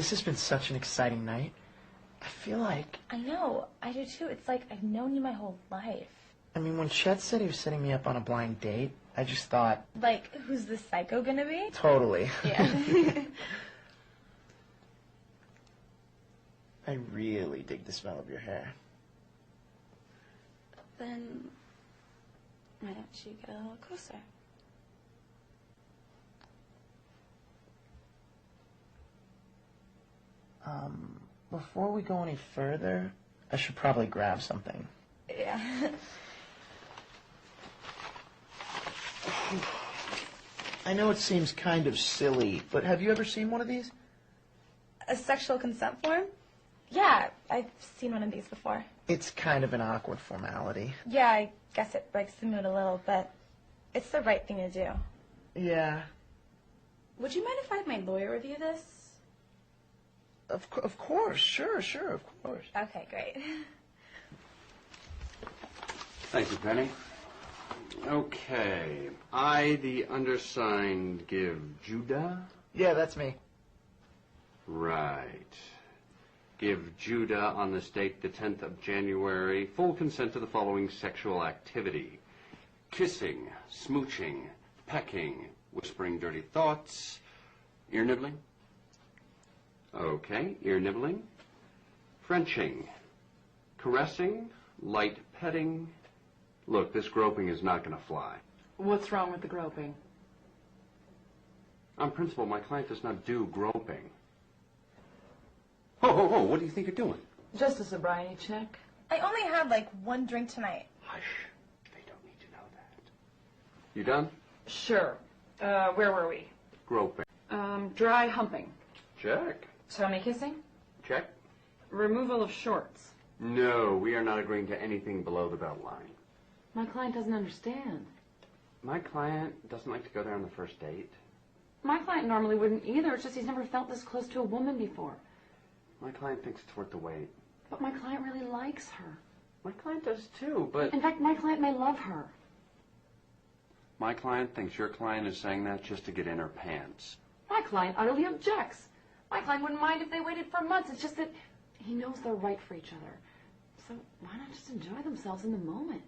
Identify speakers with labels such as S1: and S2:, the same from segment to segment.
S1: This has been such an exciting night. I feel like...
S2: I know. I do too. It's like I've known you my whole life.
S1: I mean, when Chet said he was setting me up on a blind date, I just thought...
S2: Like, who's the psycho gonna be?
S1: Totally.
S2: Yeah.
S1: I really dig the smell of your hair.
S2: Then, why don't you get a little closer?
S1: Before we go any further, I should probably grab something.
S2: Yeah.
S1: I know it seems kind of silly, but have you ever seen one of these?
S2: A sexual consent form? Yeah, I've seen one of these before.
S1: It's kind of an awkward formality.
S2: Yeah, I guess it breaks the mood a little, but it's the right thing to do.
S1: Yeah.
S2: Would you mind if I had my lawyer review this?
S1: Of course, sure, of course.
S2: Okay, great.
S3: Thank you, Penny. Okay. I, the undersigned, give Judah?
S1: Yeah, that's me.
S3: Right. Give Judah on this date, the 10th of January, full consent to the following sexual activity: kissing, smooching, pecking, whispering dirty thoughts, ear nibbling. Okay, ear nibbling, Frenching, caressing, light petting. Look, this groping is not going to fly.
S4: What's wrong with the groping?
S3: On principle, my client does not do groping. Ho, what do you think you're doing?
S4: Just a sobriety check.
S2: I only had like one drink tonight.
S3: Hush. They don't need to know that. You done?
S4: Sure. Where were we?
S3: Groping.
S4: Dry humping.
S3: Check.
S4: Tummy kissing.
S3: Check.
S4: Removal of shorts.
S3: No, we are not agreeing to anything below the belt line.
S4: My client doesn't understand.
S3: My client doesn't like to go there on the first date.
S4: My client normally wouldn't either. It's just he's never felt this close to a woman before.
S3: My client thinks it's worth the wait.
S4: But my client really likes her.
S3: My client does too, but...
S4: In fact, my client may love her.
S3: My client thinks your client is saying that just to get in her pants.
S4: My client utterly objects. My client wouldn't mind if they waited for months. It's just that he knows they're right for each other. So why not just enjoy themselves in the moment?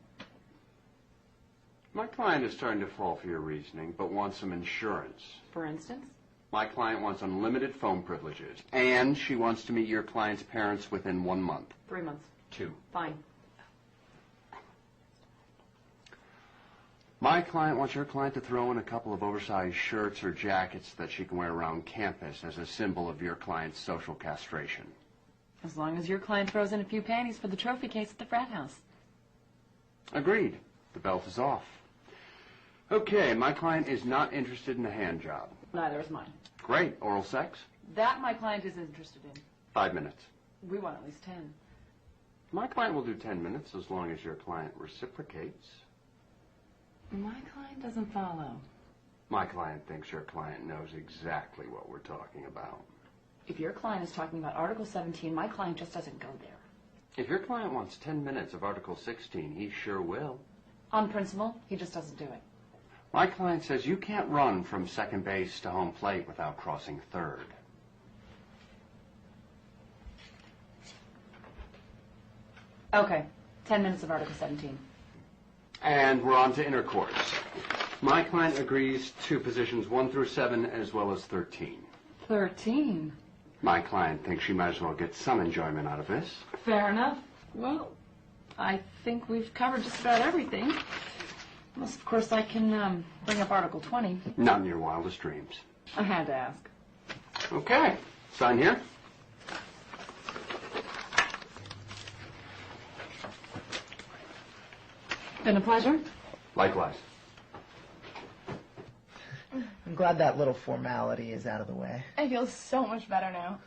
S3: My client is starting to fall for your reasoning, but wants some insurance.
S4: For instance?
S3: My client wants unlimited phone privileges, and she wants to meet your client's parents within 1 month.
S4: 3 months.
S3: 2.
S4: Fine.
S3: My client wants your client to throw in a couple of oversized shirts or jackets that she can wear around campus as a symbol of your client's social castration.
S4: As long as your client throws in a few panties for the trophy case at the frat house.
S3: Agreed. The belt is off. Okay, my client is not interested in a hand job.
S4: Neither is mine.
S3: Great. Oral sex?
S4: That my client is interested in.
S3: 5 minutes.
S4: We want at least 10.
S3: My client will do 10 minutes as long as your client reciprocates.
S4: My client doesn't follow.
S3: My client thinks your client knows exactly what we're talking about.
S4: If your client is talking about Article 17, my client just doesn't go there.
S3: If your client wants 10 minutes of Article 16, he sure will.
S4: On principle, he just doesn't do it.
S3: My client says you can't run from second base to home plate without crossing third.
S4: Okay, 10 minutes of Article 17.
S3: And we're on to intercourse. My client agrees to positions 1 through 7 as well as 13.
S4: 13?
S3: My client thinks she might as well get some enjoyment out of this.
S4: Fair enough. Well, I think we've covered just about everything. Unless, of course, I can bring up Article 20.
S3: Not in your wildest dreams.
S4: I had to ask.
S3: Okay. Sign here.
S4: Been a pleasure.
S3: Likewise.
S1: I'm glad that little formality is out of the way.
S2: I feel so much better now.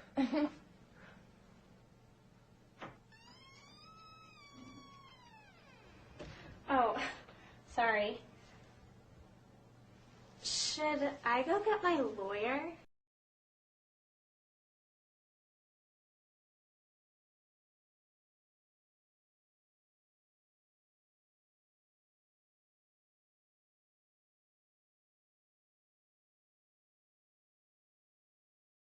S5: Oh, sorry. Should I go get my lawyer?